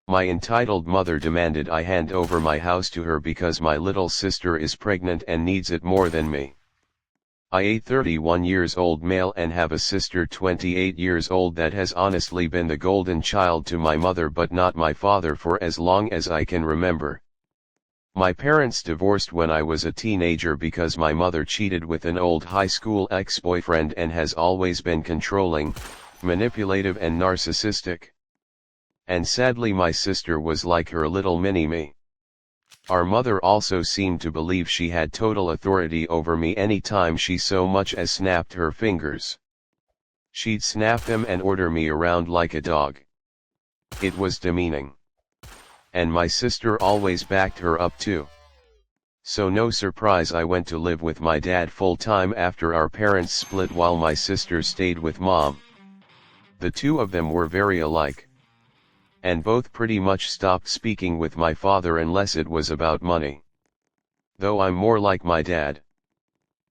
My entitled mother demanded I hand over my house to her because my little sister is pregnant and needs it more than me. I am 31 years old male and have a sister 28 years old that has honestly been the golden child to my mother but not my father for as long as I can remember. My parents divorced when I was a teenager because my mother cheated with an old high school ex-boyfriend and has always been controlling, manipulative and narcissistic. And sadly my sister was like her little mini-me. Our mother also seemed to believe she had total authority over me any time she so much as snapped her fingers. She'd snap them and order me around like a dog. It was demeaning. And my sister always backed her up too. So no surprise I went to live with my dad full-time after our parents split while my sister stayed with mom. The two of them were very alike. And both pretty much stopped speaking with my father unless it was about money. Though I'm more like my dad.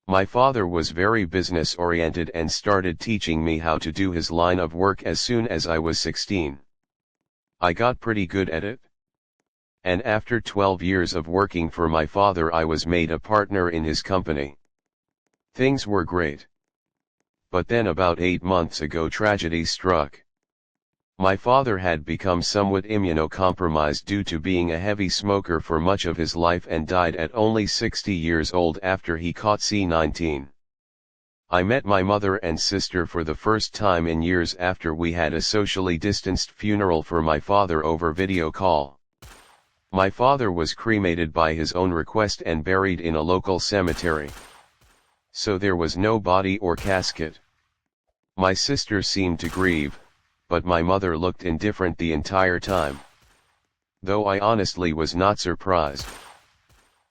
My father was very business-oriented and started teaching me how to do his line of work as soon as I was 16. I got pretty good at it. And after 12 years of working for my father I was made a partner in his company. Things were great. But then about 8 months ago tragedy struck. My father had become somewhat immunocompromised due to being a heavy smoker for much of his life and died at only 60 years old after he caught C-19. I met my mother and sister for the first time in years after we had a socially distanced funeral for my father over video call. My father was cremated by his own request and buried in a local cemetery. So there was no body or casket. My sister seemed to grieve, but my mother looked indifferent the entire time. Though I honestly was not surprised.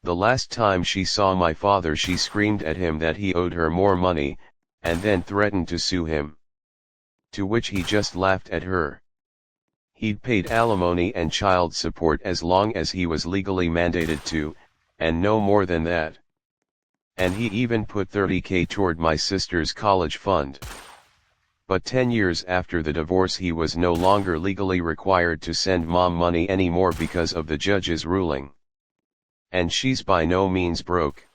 The last time she saw my father she screamed at him that he owed her more money, and then threatened to sue him. To which he just laughed at her. He'd paid alimony and child support as long as he was legally mandated to, and no more than that. And he even put $30,000 toward my sister's college fund. But 10 years after the divorce he was no longer legally required to send mom money anymore because of the judge's ruling. And she's by no means broke.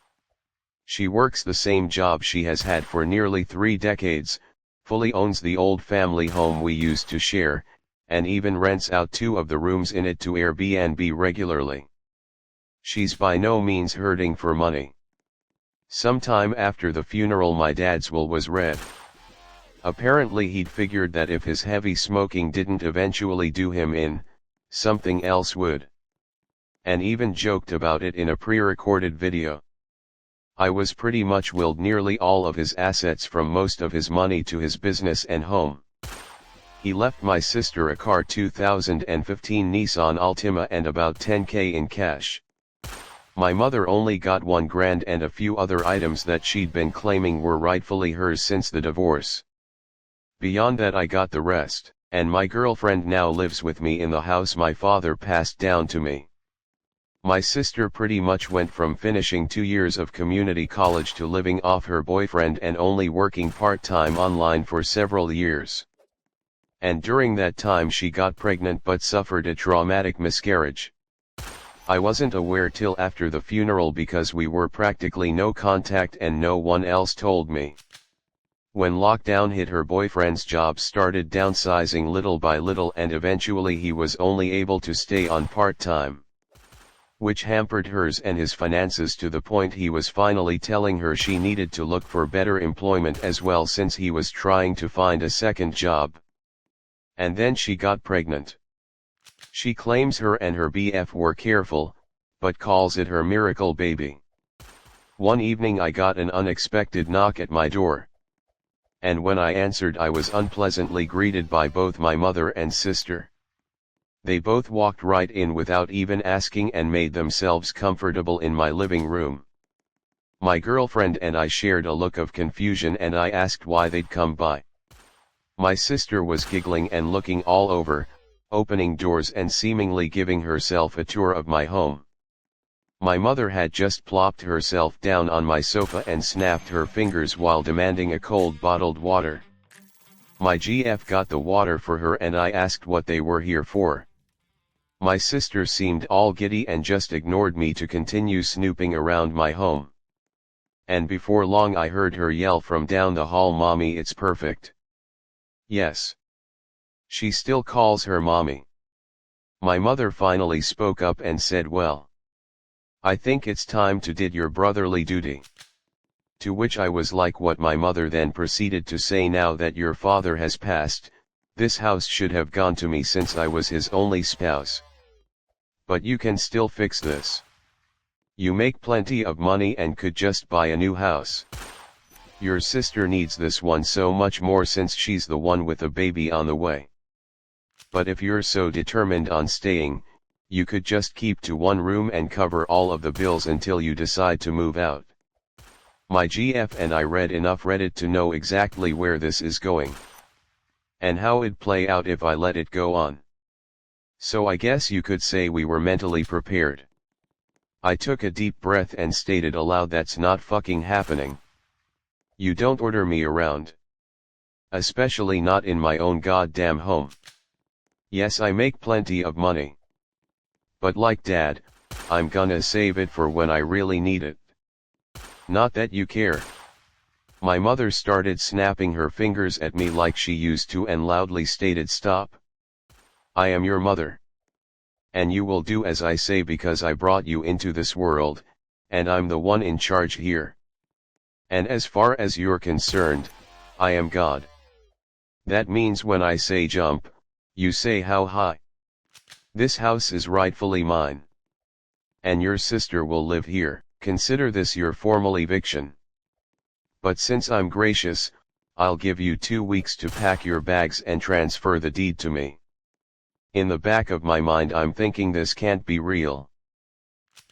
She works the same job she has had for nearly 3 decades, fully owns the old family home we used to share, and even rents out 2 of the rooms in it to Airbnb regularly. She's by no means hurting for money. Sometime after the funeral my dad's will was read. Apparently he'd figured that if his heavy smoking didn't eventually do him in, something else would. And even joked about it in a pre-recorded video. I was pretty much willed nearly all of his assets from most of his money to his business and home. He left my sister a car 2015 Nissan Altima and about $10,000 in cash. My mother only got $1,000 and a few other items that she'd been claiming were rightfully hers since the divorce. Beyond that I got the rest, and my girlfriend now lives with me in the house my father passed down to me. My sister pretty much went from finishing 2 years of community college to living off her boyfriend and only working part-time online for several years. And during that time she got pregnant but suffered a traumatic miscarriage. I wasn't aware till after the funeral because we were practically no contact and no one else told me. When lockdown hit her boyfriend's job started downsizing little by little and eventually he was only able to stay on part-time. Which hampered hers and his finances to the point he was finally telling her she needed to look for better employment as well since he was trying to find a second job. And then she got pregnant. She claims her and her BF were careful, but calls it her miracle baby. One evening I got an unexpected knock at my door. And when I answered I was unpleasantly greeted by both my mother and sister. They both walked right in without even asking and made themselves comfortable in my living room. My girlfriend and I shared a look of confusion and I asked why they'd come by. My sister was giggling and looking all over, opening doors and seemingly giving herself a tour of my home. My mother had just plopped herself down on my sofa and snapped her fingers while demanding a cold bottled water. My GF got the water for her and I asked what they were here for. My sister seemed all giddy and just ignored me to continue snooping around my home. And before long I heard her yell from down the hall, "Mommy, it's perfect." Yes. She still calls her mommy. My mother finally spoke up and said, "Well, I think it's time to did your brotherly duty." To which I was like, what? My mother then proceeded to say, "Now that your father has passed, this house should have gone to me since I was his only spouse. But you can still fix this. You make plenty of money and could just buy a new house. Your sister needs this one so much more since she's the one with a baby on the way. But if you're so determined on staying, you could just keep to one room and cover all of the bills until you decide to move out." My GF and I read enough Reddit to know exactly where this is going. And how it'd play out if I let it go on. So I guess you could say we were mentally prepared. I took a deep breath and stated aloud, "That's not fucking happening. You don't order me around. Especially not in my own goddamn home. Yes, I make plenty of money. But like Dad, I'm gonna save it for when I really need it. Not that you care." My mother started snapping her fingers at me like she used to and loudly stated, "Stop. I am your mother. And you will do as I say because I brought you into this world, and I'm the one in charge here. And as far as you're concerned, I am God. That means when I say jump, you say how high. This house is rightfully mine. And your sister will live here. Consider this your formal eviction. But since I'm gracious, I'll give you 2 weeks to pack your bags and transfer the deed to me." In the back of my mind I'm thinking this can't be real.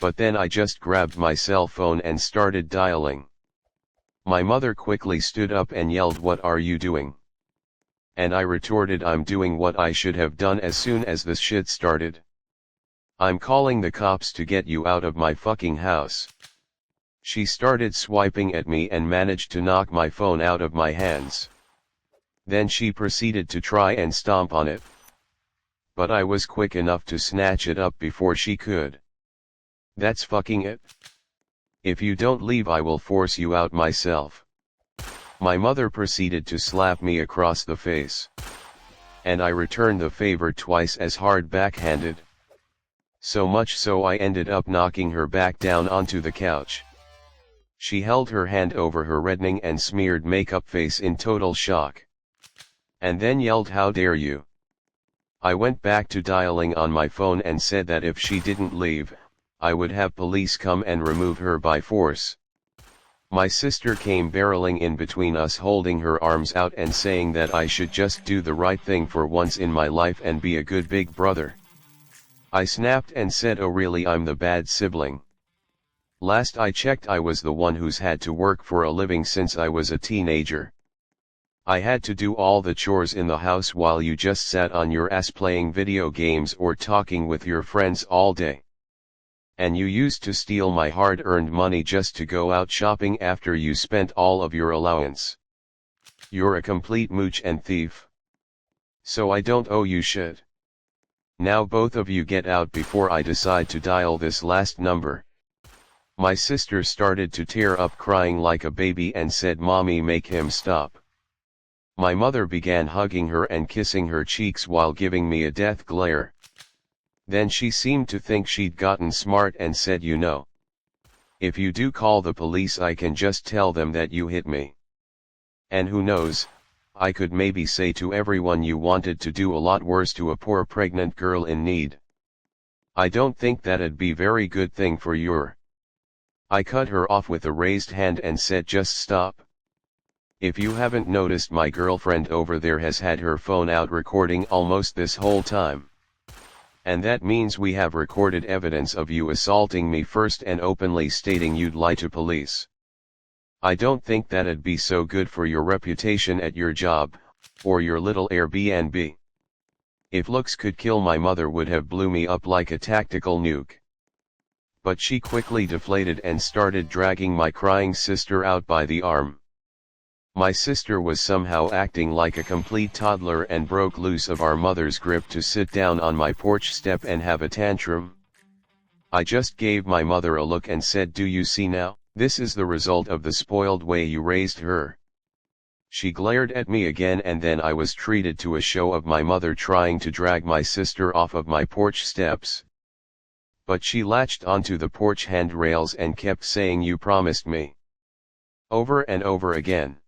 But then I just grabbed my cell phone and started dialing. My mother quickly stood up and yelled, "What are you doing?" And I retorted, "I'm doing what I should have done as soon as this shit started. I'm calling the cops to get you out of my fucking house." She started swiping at me and managed to knock my phone out of my hands. Then she proceeded to try and stomp on it. But I was quick enough to snatch it up before she could. "That's fucking it. If you don't leave, I will force you out myself." My mother proceeded to slap me across the face. And I returned the favor twice as hard backhanded. So much so I ended up knocking her back down onto the couch. She held her hand over her reddening and smeared makeup face in total shock. And then yelled, "How dare you!" I went back to dialing on my phone and said that if she didn't leave, I would have police come and remove her by force. My sister came barreling in between us, holding her arms out and saying that I should just do the right thing for once in my life and be a good big brother. I snapped and said, "Oh really, I'm the bad sibling? Last I checked I was the one who's had to work for a living since I was a teenager. I had to do all the chores in the house while you just sat on your ass playing video games or talking with your friends all day. And you used to steal my hard-earned money just to go out shopping after you spent all of your allowance. You're a complete mooch and thief. So I don't owe you shit. Now both of you get out before I decide to dial this last number." My sister started to tear up, crying like a baby, and said, "Mommy, make him stop." My mother began hugging her and kissing her cheeks while giving me a death glare. Then she seemed to think she'd gotten smart and said, "You know, if you do call the police, I can just tell them that you hit me. And who knows, I could maybe say to everyone you wanted to do a lot worse to a poor pregnant girl in need. I don't think that'd be very good thing for your..." I cut her off with a raised hand and said, "Just stop. If you haven't noticed, my girlfriend over there has had her phone out recording almost this whole time. And that means we have recorded evidence of you assaulting me first and openly stating you'd lie to police. I don't think that'd be so good for your reputation at your job, or your little Airbnb. If looks could kill, my mother would have blew me up like a tactical nuke." But she quickly deflated and started dragging my crying sister out by the arm. My sister was somehow acting like a complete toddler and broke loose of our mother's grip to sit down on my porch step and have a tantrum. I just gave my mother a look and said, "Do you see now? This is the result of the spoiled way you raised her." She glared at me again, and then I was treated to a show of my mother trying to drag my sister off of my porch steps. But she latched onto the porch handrails and kept saying, "You promised me," over and over again.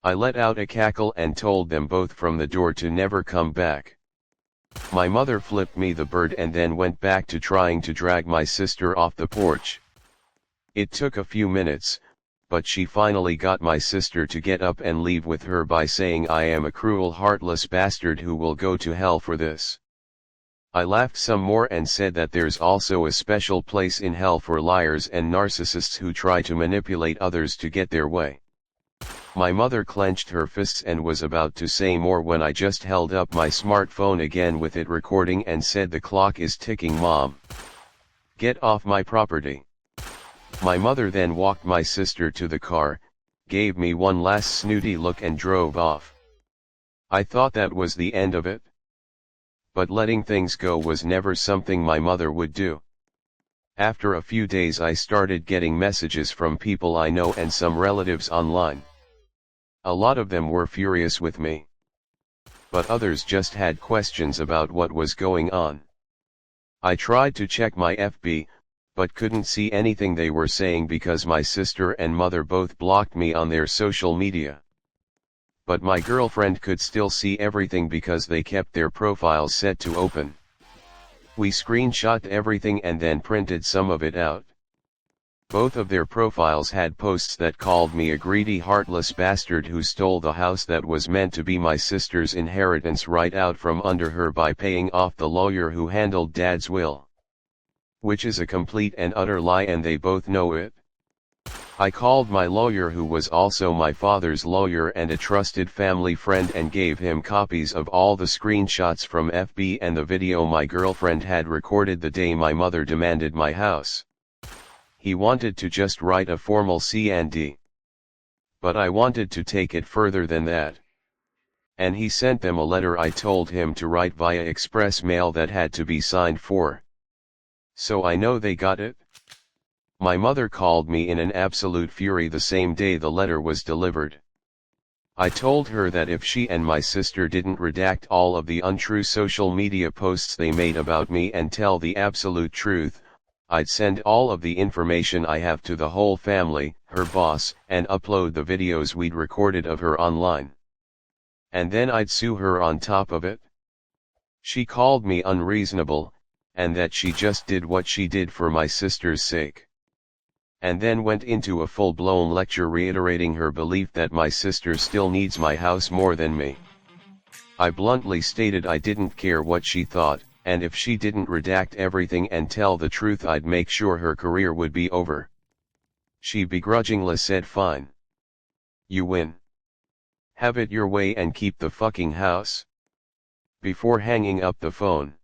I let out a cackle and told them both from the door to never come back. My mother flipped me the bird and then went back to trying to drag my sister off the porch. It took a few minutes, but she finally got my sister to get up and leave with her by saying, "I am a cruel, heartless bastard who will go to hell for this." I laughed some more and said that there's also a special place in hell for liars and narcissists who try to manipulate others to get their way. My mother clenched her fists and was about to say more when I just held up my smartphone again with it recording and said, "The clock is ticking, Mom. Get off my property." My mother then walked my sister to the car, gave me one last snooty look and drove off. I thought that was the end of it. But letting things go was never something my mother would do. After a few days I started getting messages from people I know and some relatives online. A lot of them were furious with me. But others just had questions about what was going on. I tried to check my FB, but couldn't see anything they were saying because my sister and mother both blocked me on their social media. But my girlfriend could still see everything because they kept their profiles set to open. We screenshot everything and then printed some of it out. Both of their profiles had posts that called me a greedy, heartless bastard who stole the house that was meant to be my sister's inheritance right out from under her by paying off the lawyer who handled Dad's will. Which is a complete and utter lie, and they both know it. I called my lawyer, who was also my father's lawyer and a trusted family friend, and gave him copies of all the screenshots from FB and the video my girlfriend had recorded the day my mother demanded my house. He wanted to just write a formal C&D. But I wanted to take it further than that. And he sent them a letter I told him to write via express mail that had to be signed for. So I know they got it. My mother called me in an absolute fury the same day the letter was delivered. I told her that if she and my sister didn't redact all of the untrue social media posts they made about me and tell the absolute truth, I'd send all of the information I have to the whole family, her boss, and upload the videos we'd recorded of her online. And then I'd sue her on top of it. She called me unreasonable, and that she just did what she did for my sister's sake. And then went into a full-blown lecture reiterating her belief that my sister still needs my house more than me. I bluntly stated I didn't care what she thought, and if she didn't redact everything and tell the truth, I'd make sure her career would be over. She begrudgingly said, "Fine. You win. Have it your way and keep the fucking house," before hanging up the phone.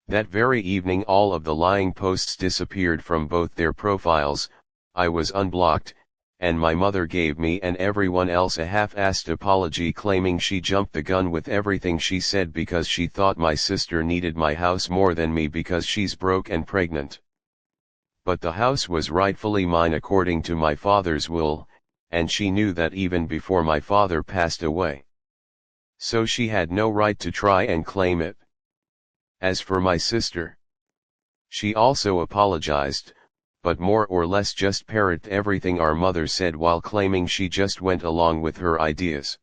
That very evening all of the lying posts disappeared from both their profiles, I was unblocked, and my mother gave me and everyone else a half-assed apology claiming she jumped the gun with everything she said because she thought my sister needed my house more than me because she's broke and pregnant. But the house was rightfully mine according to my father's will, and she knew that even before my father passed away. So she had no right to try and claim it. As for my sister, she also apologized, but more or less just parroted everything our mother said while claiming she just went along with her ideas.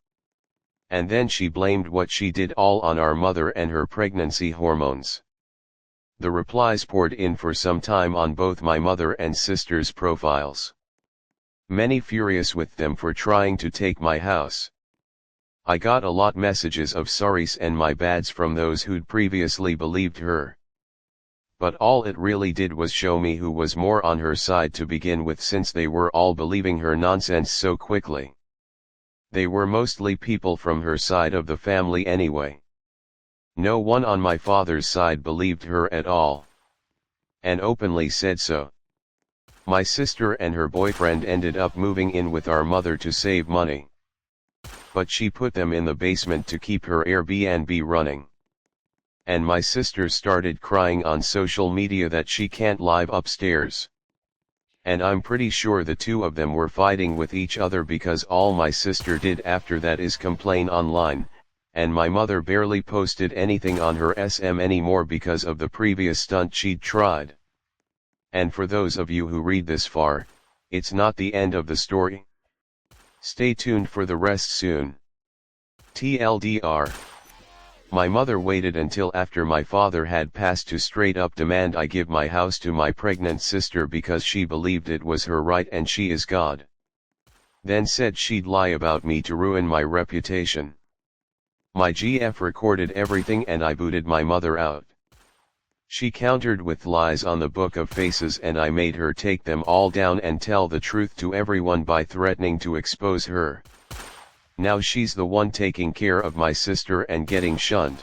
And then she blamed what she did all on our mother and her pregnancy hormones. The replies poured in for some time on both my mother and sister's profiles. Many furious with them for trying to take my house. I got a lot messages of sorries and my bads from those who'd previously believed her. But all it really did was show me who was more on her side to begin with, since they were all believing her nonsense so quickly. They were mostly people from her side of the family anyway. No one on my father's side believed her at all. And openly said so. My sister and her boyfriend ended up moving in with our mother to save money. But she put them in the basement to keep her Airbnb running. And my sister started crying on social media that she can't live upstairs. And I'm pretty sure the two of them were fighting with each other, because all my sister did after that is complain online, and my mother barely posted anything on her SM anymore because of the previous stunt she'd tried. And for those of you who read this far, it's not the end of the story. Stay tuned for the rest soon. TLDR. My mother waited until after my father had passed to straight up demand I give my house to my pregnant sister because she believed it was her right and she is God. Then said she'd lie about me to ruin my reputation. My GF recorded everything and I booted my mother out. She countered with lies on the Book of Faces and I made her take them all down and tell the truth to everyone by threatening to expose her. Now she's the one taking care of my sister and getting shunned.